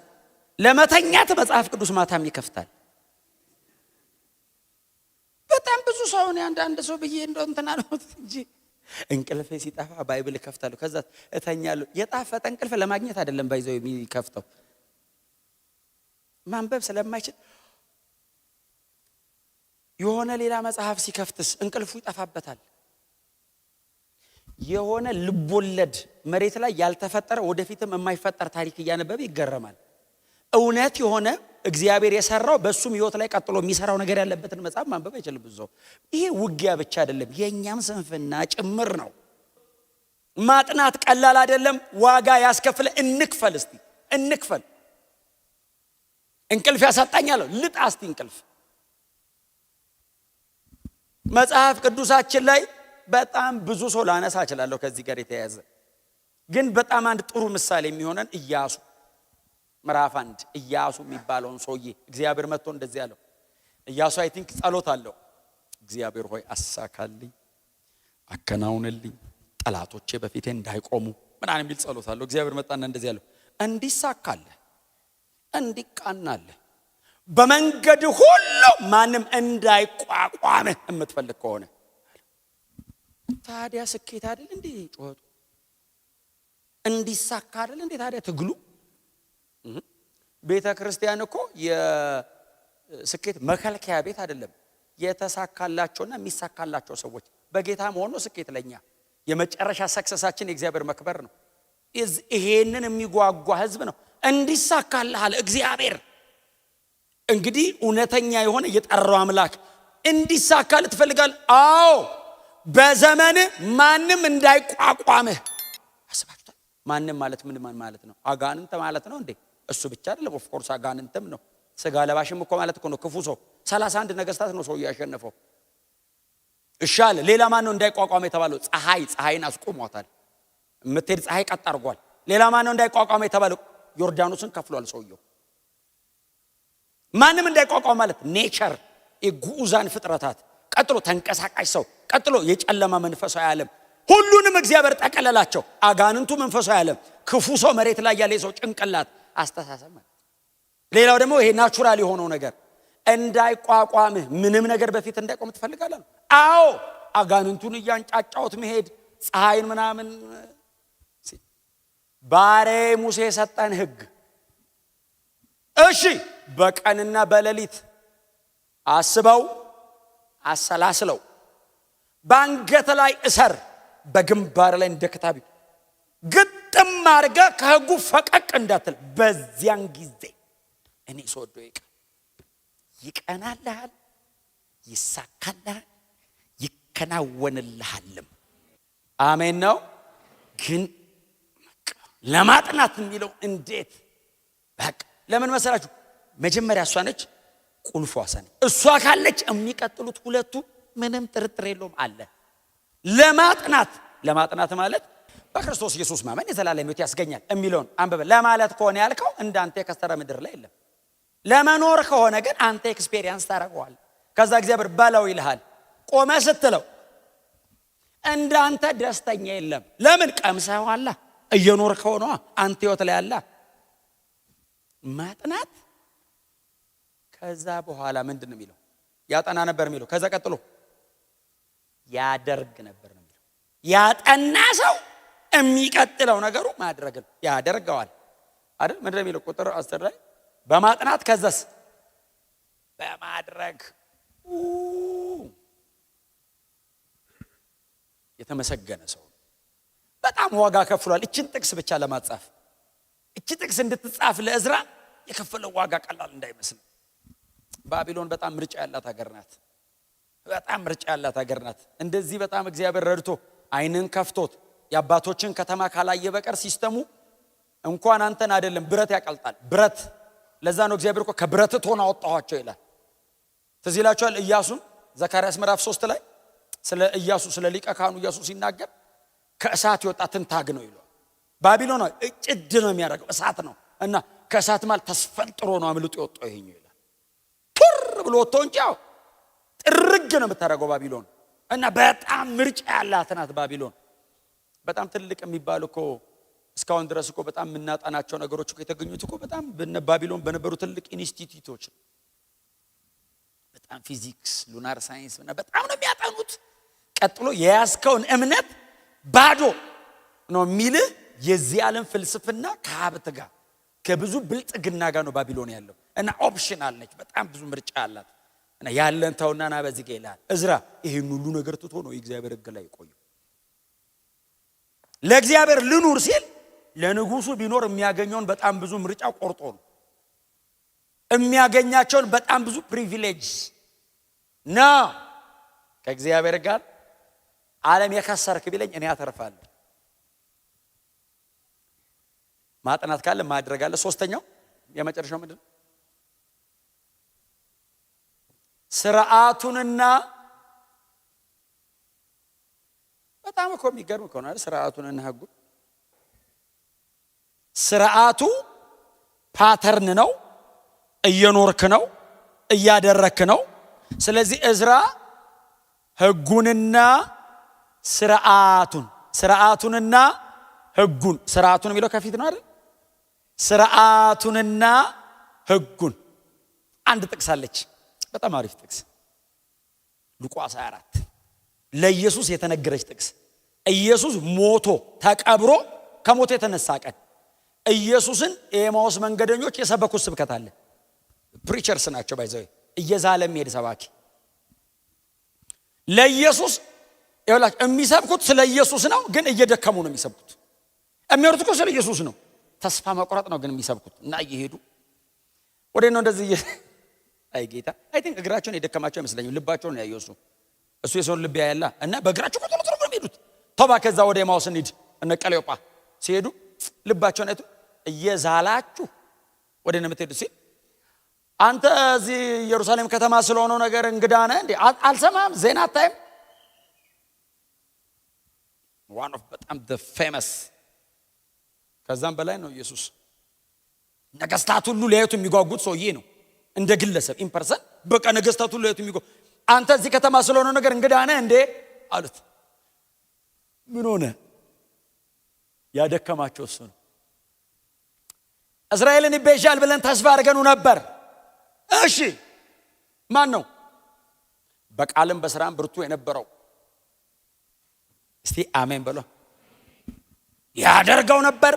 ለመተኛት መጽሐፍ ቅዱስ ማታም ይከፍታል። በጣም ብዙ ሰው ነው። አንዳንድ ሰው ብዬ እንደው እንትና ነው እንጂ እንቅልፍ ሲጠፋ ባይብል ከፍታለሁ፣ ከዛ እተኛለሁ። የጣፈጠ እንቅልፍ ለማግኘት አይደለም ባይዘው የሚከፍተው፣ ማንበብ ስለማይችል የሆነ ሌላ መጽሐፍ ሲከፍትስ እንቅልፉ ይጠፋበታል። የሆነ ልቦለድ መሬት ላይ ያልተፈጠረ ወደፊትም የማይፈጠር ታሪክ እያነበበ ይገረማል። እውነት የሆነ እግዚአብሔር የሰራው በሱም ህይወት ላይ ቀጥሎ የሚሰራው ነገር ያለበትን መጽሐፍ ማንበብ አይችልም ብዙ። ይሄ ውጊያ ብቻ አይደለም፣ የኛም ስንፍና ጭምር ነው። ማጥናት ቀላል አይደለም፣ ዋጋ ያስከፍለ። እንክፈል፣ እስቲ እንክፈል። እንቅልፍ ያሳጣኛል፣ ልጣ እስቲ እንቅልፍ። መጽሐፍ ቅዱሳችን ላይ በጣም ብዙ ሰው ላነሳ እችላለሁ ከዚህ ጋር የተያያዘ፣ ግን በጣም አንድ ጥሩ ምሳሌ የሚሆነን ኢያሱ ምዕራፍ 1 ኢያሱ የሚባለውን ሰውዬ እግዚአብሔር መጥቶ እንደዚህ ያለው። ኢያሱ አይ ቲንክ ጸሎት አለው። እግዚአብሔር ሆይ አሳካልኝ፣ አከናውንልኝ፣ ጠላቶቼ በፊቴ እንዳይቆሙ ምናምን የሚል ጸሎት አለው። እግዚአብሔር መጣና እንደዚህ ያለው፣ እንዲሳካልህ፣ እንዲቃናልህ፣ በመንገድ ሁሉ ማንም እንዳይቋቋምህ የምትፈልግ ከሆነ። ታዲያ ስኬት አይደል እንዴ ጩኸቱ? እንዲሳካ አይደል እንዴ ታዲያ ትግሉ? ቤተ ክርስቲያን እኮ የስኬት መከልከያ ቤት አይደለም። የተሳካላቸውና የሚሳካላቸው ሰዎች በጌታ መሆኑ ስኬት ለኛ የመጨረሻ ሰክሰሳችን የእግዚአብሔር መክበር ነው። ይሄንን የሚጓጓ ህዝብ ነው። እንዲሳካልሃል እግዚአብሔር። እንግዲህ እውነተኛ የሆነ የጠራው አምላክ እንዲሳካል ትፈልጋል? አዎ፣ በዘመን ማንም እንዳይቋቋምህ። አስባችሁታል? ማንም ማለት ምን ማለት ነው? አጋንንት ማለት ነው እንዴ? እሱ ብቻ አይደለም፣ ኦፍ ኮርስ አጋንንትም ነው። ስጋ ለባሽም እኮ ማለት እኮ ነው ክፉ ሰው። 31 ነገስታት ነው ሰው ያሸነፈው። እሻለ ሌላ ማን ነው እንዳይቋቋም የተባለው? ፀሐይን አስቆሟታል። የምትሄድ ፀሐይ ቀጥ አድርጓል። ሌላ ማን ነው እንዳይቋቋም የተባለው? ዮርዳኖስን ከፍሏል ሰውየው። ማንም እንዳይቋቋም ማለት ኔቸር፣ የጉዑዛን ፍጥረታት፣ ቀጥሎ ተንቀሳቃሽ ሰው፣ ቀጥሎ የጨለማ መንፈሳዊ ዓለም፣ ሁሉንም እግዚአብሔር ጠቀለላቸው። አጋንንቱ መንፈሳዊ ዓለም፣ ክፉ ሰው መሬት ላይ ያለ ሰው ጭንቅላት፣ አስተሳሰብ ማለት። ሌላው ደግሞ ይሄ ናቹራል የሆነው ነገር እንዳይቋቋምህ፣ ምንም ነገር በፊት እንዳይቆም ትፈልጋለህ? አዎ፣ አጋንንቱን እያንጫጫውት መሄድ፣ ፀሐይን ምናምን። ባሬ ሙሴ የሰጠን ህግ፣ እሺ በቀንና በሌሊት አስበው አሰላስለው፣ ባንገት ላይ እሰር፣ በግንባር ላይ እንደ ክታብ ግጥም አድርገህ ከህጉ ፈቀቅ እንዳትል። በዚያን ጊዜ እኔ ስወዶ ይቀናልሃል፣ ይሳካልሃል፣ ይከናወንልሃልም። አሜን ነው። ግን ለማጥናት የሚለው እንዴት በቃ ለምን መሰላችሁ? መጀመሪያ እሷ ነች፣ ቁልፏ ነች። እሷ ካለች የሚቀጥሉት ሁለቱ ምንም ጥርጥር የለውም አለ። ለማጥናት ማለት በክርስቶስ ኢየሱስ ማመን የዘላለም ሕይወት ያስገኛል የሚለውን አንብበ ለማለት ከሆነ ያልከው እንዳንተ የከሰረ ምድር ላይ የለም። ለመኖር ከሆነ ግን አንተ ኤክስፔሪየንስ ታደርገዋል። ከዛ እግዚአብሔር በለው ይልሃል። ቆመ ስትለው እንዳንተ ደስተኛ የለም። ለምን? ቀምሰዋላ እየኖርከው ነው አንተ ሕይወት ላይ ያለ ማጥናት። ከዛ በኋላ ምንድነው የሚለው? ያጠና ነበር የሚለው። ከዛ ቀጥሎ ያደርግ ነበር ነው የሚለው። ያጠና ሰው የሚቀጥለው ነገሩ ማድረግ ነው። ያደርገዋል አይደል? ምንድነው የሚለው? ቁጥር 10 ላይ በማጥናት ከዛስ በማድረግ የተመሰገነ ሰው በጣም ዋጋ ከፍሏል። እቺን ጥቅስ ብቻ ለማጻፍ እቺ ጥቅስ እንድትጻፍ ለእዝራ የከፈለው ዋጋ ቀላል እንዳይመስል። ባቢሎን በጣም ምርጫ ያላት ሀገር ናት። በጣም ምርጫ ያላት ሀገር ናት። እንደዚህ በጣም እግዚአብሔር ረድቶ አይንን ከፍቶት የአባቶችን ከተማ ካላየ በቀር ሲስተሙ እንኳን አንተን አይደለም ብረት ያቀልጣል። ብረት ለዛ ነው እግዚአብሔር እኮ ከብረት ቶን አወጣኋቸው ይላል። ትዝ ይላችኋል ኢያሱን ዘካርያስ ምዕራፍ 3 ላይ ስለ ኢያሱ ስለ ሊቀ ካህኑ ኢያሱ ሲናገር ከእሳት የወጣ ትንታግ ነው ይላል። ባቢሎን ጭድ ነው የሚያደርገው እሳት ነው እና ከእሳት ማለት ተስፈንጥሮ ነው አምልጦ የወጣው ይሄኛው ይላል። ቱር ብሎ ወጥቶ እንጂ ጥርግ ነው የምታደርገው ባቢሎን። እና በጣም ምርጫ ያላት ናት ባቢሎን። በጣም ትልቅ የሚባል እኮ እስካሁን ድረስ እኮ በጣም የምናጠናቸው ነገሮች እኮ የተገኙት እኮ በጣም በባቢሎን በነበሩ ትልቅ ኢንስቲትዩቶች በጣም ፊዚክስ፣ ሉናር ሳይንስ እና በጣም ነው የሚያጠኑት። ቀጥሎ የያዝከውን እምነት ባዶ ነው የሚልህ የዚህ ዓለም ፍልስፍና ከሀብት ጋር ከብዙ ብልጥግና ጋር ነው ባቢሎን ያለው። እና ኦፕሽናል ነች፣ በጣም ብዙ ምርጫ አላት። እና ያለን ተውና ና በዚህ ጋር ይላል እዝራ። ይሄን ሁሉ ነገር ትቶ ነው የእግዚአብሔር ሕግ ላይ ቆዩ። ለእግዚአብሔር ልኑር ሲል ለንጉሱ ቢኖር የሚያገኘውን በጣም ብዙ ምርጫ ቆርጦ ነው የሚያገኛቸውን በጣም ብዙ ፕሪቪሌጅ ነው። ከእግዚአብሔር ጋር ዓለም የከሰርክ ቢለኝ እኔ አተርፋለሁ። ማጥናት ካለ ማድረግ አለ። ሶስተኛው የመጨረሻው ምንድነው? ስርዓቱንና በጣም እኮ የሚገርም እኮ ነው ስርዓቱንና ሕጉ። ስርዓቱ ፓተርን ነው፣ እየኖርክ ነው፣ እያደረክ ነው። ስለዚህ እዝራ ሕጉንና ስርዓቱንና ሕጉን ስርዓቱን የሚለው ከፊት ነው አይደል? ስርዓቱንና ሕጉን አንድ ጥቅስ አለች፣ በጣም አሪፍ ጥቅስ ሉቃስ 24 ለኢየሱስ የተነገረች ጥቅስ። ኢየሱስ ሞቶ ተቀብሮ ከሞቶ የተነሳ ቀን ኢየሱስን የኤማውስ መንገደኞች የሰበኩት ስብከት አለ። ፕሪቸርስ ናቸው ባይዘው እየዛለ የሚሄድ ሰባኪ። ለኢየሱስ ይኸውላችሁ የሚሰብኩት ስለ ኢየሱስ ነው፣ ግን እየደከሙ ነው የሚሰብኩት። የሚወሩት እኮ ስለ ኢየሱስ ነው፣ ተስፋ መቁረጥ ነው ግን የሚሰብኩት። እና እየሄዱ ወደ ነው እንደዚህ አይ ጌታ አይ ቲንክ እግራቸውን የደከማቸው አይመስለኝም፣ ልባቸውን ነው ያየው እሱ የሰውን ልብ ያያላ። እና በእግራቸው ቁጥሩ ነው የሚሄዱት። ተባ ከዛ ወደ ኤማውስ እንሂድ እነ ቀሌዮጳ ሲሄዱ ልባቸውን አይቶ እየዛላችሁ ወደ ነው የምትሄዱት ሲል አንተ እዚህ ኢየሩሳሌም ከተማ ስለሆነው ነገር እንግዳ ነህ እንዴ? አልሰማም? ዜና አታይም? one of በጣም the famous ከዛም በላይ ነው ኢየሱስ። ነገስታት ሁሉ ሊያዩት የሚጓጉት ሰውዬ ነው እንደ ግለሰብ ኢምፐርሰን። በቃ ነገስታት ሁሉ ሊያዩት የሚጓጉት አንተ እዚህ ከተማ ስለሆነው ነገር እንግዳ ነህ እንዴ አሉት። ምን ሆነ? ያደከማቸው እሱ ነው። እስራኤልን ይቤዣል ብለን ተስፋ አድርገን ነበር። እሺ ማን ነው? በቃልም በስራም ብርቱ የነበረው እስቲ አሜን በሉ። ያደርገው ነበር፣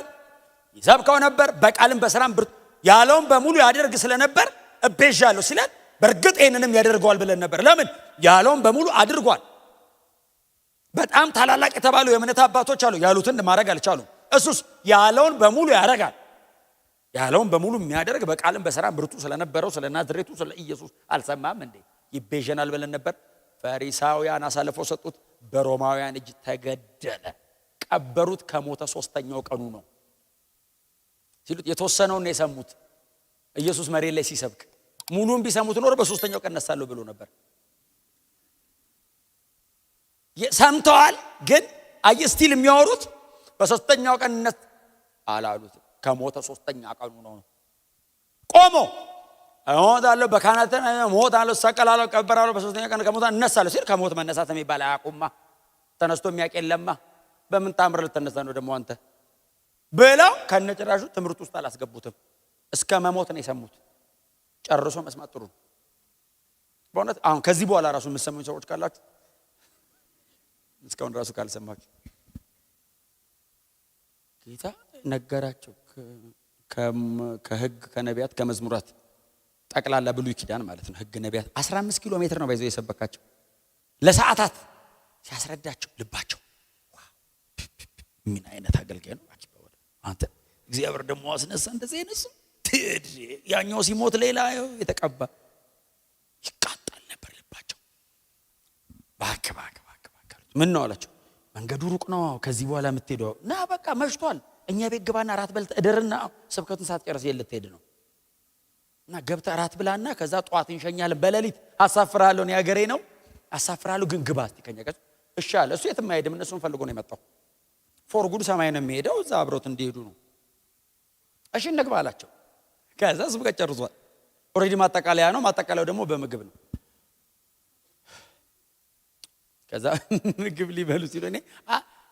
ይሰብከው ነበር። በቃልም በስራም ብርቱ ያለውን በሙሉ ያደርግ ስለነበር እቤዣለሁ ሲለን በእርግጥ ይሄንንም ያደርገዋል ብለን ነበር። ለምን? ያለውን በሙሉ አድርጓል። በጣም ታላላቅ የተባሉ የእምነት አባቶች አሉ፣ ያሉትን ማድረግ አልቻሉም። እሱስ ያለውን በሙሉ ያደርጋል። ያለውን በሙሉ የሚያደርግ በቃልም በስራም ብርቱ ስለነበረው ስለ ናዝሬቱ ስለ ኢየሱስ አልሰማም እንዴ? ይቤዠናል ብለን ነበር። ፈሪሳውያን አሳልፈው ሰጡት፣ በሮማውያን እጅ ተገደለ። ቀበሩት፣ ከሞተ 3ኛው ቀኑ ነው ሲሉት የተወሰነውን የሰሙት። ኢየሱስ መሬት ላይ ሲሰብክ ሙሉን ቢሰሙት ኖር በ3ኛው ቀን እነሳለሁ ብሎ ነበር። ሰምተዋል፣ ግን ስቲል የሚያወሩት በሶስተኛው ቀን እነስ አላሉት። ከሞተ ሶስተኛ ቀኑ ነው። ቆሞ እሞታለሁ፣ በካህናት እሞታለሁ፣ እሰቀላለሁ፣ እቀበራለሁ፣ በሶስተኛ ቀን ከሞት እነሳለሁ ሲል ከሞት መነሳት የሚባል አያውቁማ። ተነስቶ የሚያውቅ የለማ። በምን ታምር ልትነሳ ነው ደግሞ አንተ ብለው ከነጭራሹ ትምህርት ውስጥ አላስገቡትም። እስከ መሞት ነው የሰሙት። ጨርሶ መስማት ጥሩ ነው በእውነት። አሁን ከዚህ በኋላ ራሱ የምትሰሙኝ ሰዎች ካላችሁ እስካሁን ራሱ ካልሰማችሁ ጌታ ነገራቸው። ከህግ ከነቢያት ከመዝሙራት ጠቅላላ ብሉይ ኪዳን ማለት ነው። ህግ ነቢያት 15 ኪሎ ሜትር ነው ባይዘው የሰበካቸው ለሰዓታት ሲያስረዳቸው ልባቸው ምን አይነት አገልጋይ ነው አንተ። እግዚአብሔር ደግሞ አስነሳ እንደዚህ አይነሱ ያኛው ሲሞት ሌላ የተቀባ ይቃጠል ነበር ልባቸው። ባክ ምን ነው አላቸው። መንገዱ ሩቅ ነው ከዚህ በኋላ የምትሄደው ና በቃ መሽቷል። እኛ ቤት ግባና ራት በልተህ እደርና ስብከቱን ሳትጨርስ ልትሄድ ነው እና ገብተህ ራት ብላና ከዛ ጧት እንሸኛለን። በሌሊት አሳፍራለሁ ነው ያገሬ ነው አሳፍራለሁ ግን ግባ እስቲ ከኛ ጋር እሺ አለ። እሱ የትም አይሄድም። እነሱን ፈልጎ ነው የመጣው። ፎር ጉድ ሰማይ ነው የሚሄደው። እዛ አብሮት እንዲሄዱ ነው። እሺ እንግባ አላቸው። ከዛ ስብከት ጨርሷል። ኦሬዲ ማጠቃለያ ነው። ማጠቃለያው ደግሞ በምግብ ነው። ከዛ ምግብ ሊበሉ ሲሉ እኔ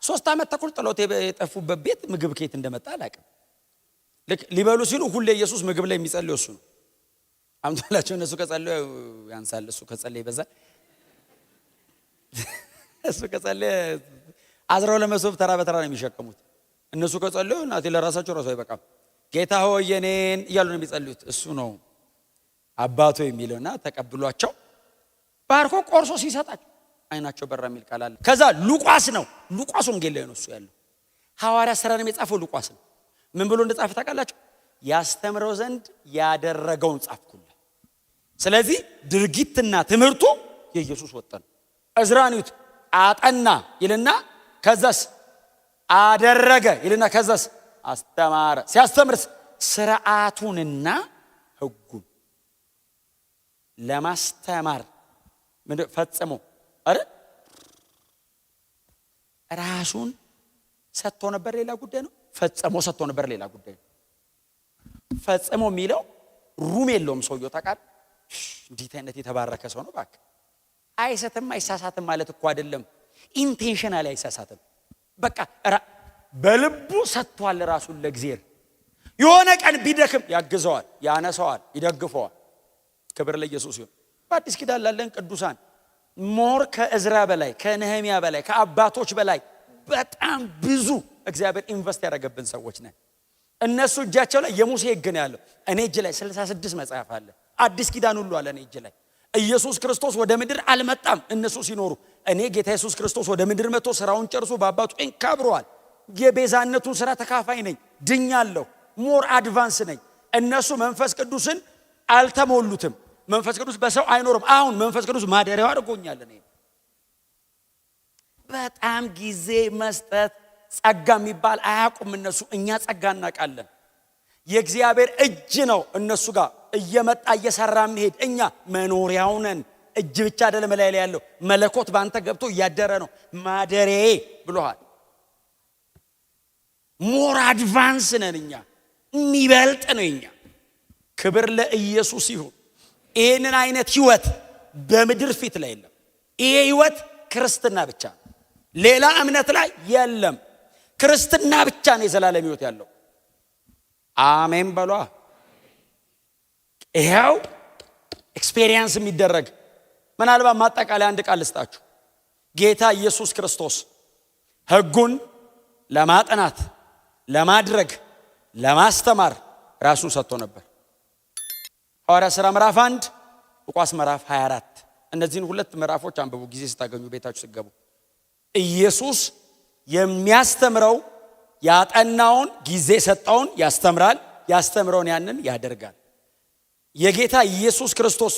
3 ዓመት ተኩል ጥሎት የጠፉበት ቤት ምግብ ከየት እንደመጣ አላውቅም። ልክ ሊበሉ ሲሉ ሁሌ ኢየሱስ ምግብ ላይ የሚጸልየው እሱ ነው። አምጣላቸው። እነሱ ከጸለዩ ያንሳል፣ እሱ ከጸለየ ይበዛል። እሱ ከጸለየ አዝረው ለመሶብ ተራ በተራ ነው የሚሸከሙት። እነሱ ከጸለዩ እናቴ ለራሳቸው ራሱ አይበቃም። ጌታ ሆይ የኔን እያሉ ነው የሚጸልዩት። እሱ ነው አባቶ የሚለውና ተቀብሏቸው ባርኮ ቆርሶ ሲሰጣቸው አይናቸው በራ የሚል ቃል አለ። ከዛ ሉቃስ ነው። ሉቃስ ወንጌል ላይ ነው እሱ ያለው። ሐዋርያ ሥራን የጻፈው ሉቃስ ነው። ምን ብሎ እንደጻፈ ታውቃላችሁ? ያስተምረው ዘንድ ያደረገውን ጻፍኩልህ። ስለዚህ ድርጊትና ትምህርቱ የኢየሱስ ወጣን። እዝራኒት አጠና ይልና ከዛስ አደረገ ይልና ከዛስ አስተማረ። ሲያስተምርስ ሥርዓቱንና ሕጉን ለማስተማር ምን ፈጽሞ ራሱን ሰጥቶ ነበር። ሌላ ጉዳይ ነው። ፈጽሞ ሰጥቶ ነበር። ሌላ ጉዳይ ነው። ፈጽሞ የሚለው ሩም የለውም ሰውየው ታውቃለህ። እንዴት አይነት የተባረከ ሰው ነው እባክህ። አይሰትም አይሳሳትም ማለት እኮ አይደለም። ኢንቴንሽናሊ አይሳሳትም። በቃ በልቡ ሰጥቷል ራሱን ለእግዚአብሔር። የሆነ ቀን ቢደክም ያግዘዋል፣ ያነሳዋል፣ ይደግፈዋል። ክብር ለኢየሱስ ይሁን። በአዲስ ኪዳን ላለን ቅዱሳን ሞር ከእዝራ በላይ ከነህሚያ በላይ ከአባቶች በላይ በጣም ብዙ እግዚአብሔር ኢንቨስት ያደረገብን ሰዎች ነን። እነሱ እጃቸው ላይ የሙሴ ሕግ ነው ያለው። እኔ እጅ ላይ 66 መጽሐፍ አለ። አዲስ ኪዳን ሁሉ አለ እኔ እጅ ላይ። ኢየሱስ ክርስቶስ ወደ ምድር አልመጣም እነሱ ሲኖሩ። እኔ ጌታ ኢየሱስ ክርስቶስ ወደ ምድር መጥቶ ስራውን ጨርሶ በአባቱ ቀኝ ከብሯል። የቤዛነቱን ስራ ተካፋይ ነኝ፣ ድኛለሁ፣ ሞር አድቫንስ ነኝ። እነሱ መንፈስ ቅዱስን አልተሞሉትም። መንፈስ ቅዱስ በሰው አይኖርም። አሁን መንፈስ ቅዱስ ማደሪያው አድርጎኛል። እኔ በጣም ጊዜ መስጠት ጸጋ የሚባል አያውቁም እነሱ። እኛ ጸጋ እናውቃለን። የእግዚአብሔር እጅ ነው እነሱ ጋር እየመጣ እየሰራ የሚሄድ። እኛ መኖሪያው ነን። እጅ ብቻ አይደለም ላይ ያለው መለኮት ባንተ ገብቶ እያደረ ነው። ማደሪያዬ ብሎሃል። ሞር አድቫንስ ነን እኛ። የሚበልጥ ነው እኛ። ክብር ለኢየሱስ ይሁን። ይህንን አይነት ህይወት በምድር ፊት ላይ የለም። ይሄ ህይወት ክርስትና ብቻ ነው። ሌላ እምነት ላይ የለም። ክርስትና ብቻ ነው የዘላለም ህይወት ያለው። አሜን በሏ። ይሄው ኤክስፔሪየንስ የሚደረግ ምናልባት ማጠቃለያ አንድ ቃል ልስጣችሁ። ጌታ ኢየሱስ ክርስቶስ ህጉን ለማጥናት ለማድረግ ለማስተማር ራሱን ሰጥቶ ነበር። ሐዋርያ ሥራ ምዕራፍ 1 ሉቃስ ምዕራፍ 24 እነዚህን ሁለት ምዕራፎች አንብቡ ጊዜ ስታገኙ ቤታችሁ ሲገቡ። ኢየሱስ የሚያስተምረው ያጠናውን ጊዜ ሰጣውን ያስተምራል፣ ያስተምረውን ያንን ያደርጋል። የጌታ ኢየሱስ ክርስቶስ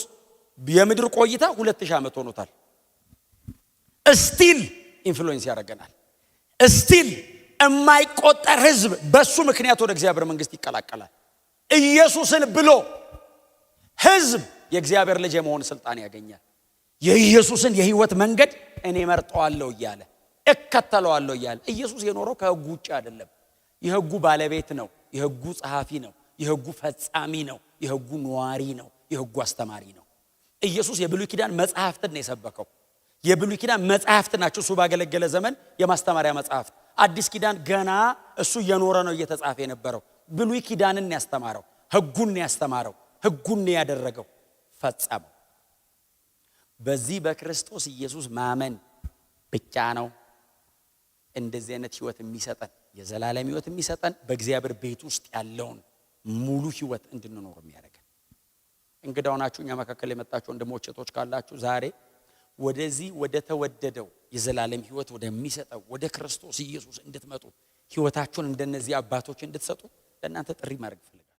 የምድር ቆይታ 2000 ዓመት ሆኖታል። እስቲል ኢንፍሉዌንስ ያደርገናል። እስቲል የማይቆጠር ህዝብ በሱ ምክንያት ወደ እግዚአብሔር መንግስት ይቀላቀላል። ኢየሱስን ብሎ ህዝብ የእግዚአብሔር ልጅ የመሆን ስልጣን ያገኛል። የኢየሱስን የህይወት መንገድ እኔ መርጠዋለሁ እያለ እከተለዋለሁ እያለ ኢየሱስ የኖረው ከሕጉ ውጭ አይደለም። የሕጉ ባለቤት ነው። የሕጉ ጸሐፊ ነው። የሕጉ ፈጻሚ ነው። የሕጉ ነዋሪ ነው። የሕጉ አስተማሪ ነው። ኢየሱስ የብሉይ ኪዳን መጽሐፍትን ነው የሰበከው። የብሉይ ኪዳን መጽሐፍት ናቸው እሱ ባገለገለ ዘመን የማስተማሪያ መጽሐፍት። አዲስ ኪዳን ገና እሱ እየኖረ ነው እየተጻፈ የነበረው። ብሉይ ኪዳንን ያስተማረው፣ ሕጉን ያስተማረው፣ ሕጉን ያደረገው፣ ፈጸመው። በዚህ በክርስቶስ ኢየሱስ ማመን ብቻ ነው እንደዚህ አይነት ህይወት የሚሰጠን፣ የዘላለም ህይወት የሚሰጠን፣ በእግዚአብሔር ቤት ውስጥ ያለውን ሙሉ ህይወት እንድንኖር የሚያደርገን። እንግዳው ናችሁ እኛ መካከል የመጣችሁ ወንድሞች እህቶች ካላችሁ ዛሬ ወደዚህ ወደ ተወደደው የዘላለም ህይወት ወደሚሰጠው ወደ ክርስቶስ ኢየሱስ እንድትመጡ ህይወታችሁን እንደነዚህ አባቶች እንድትሰጡ ለእናንተ ጥሪ ማድረግ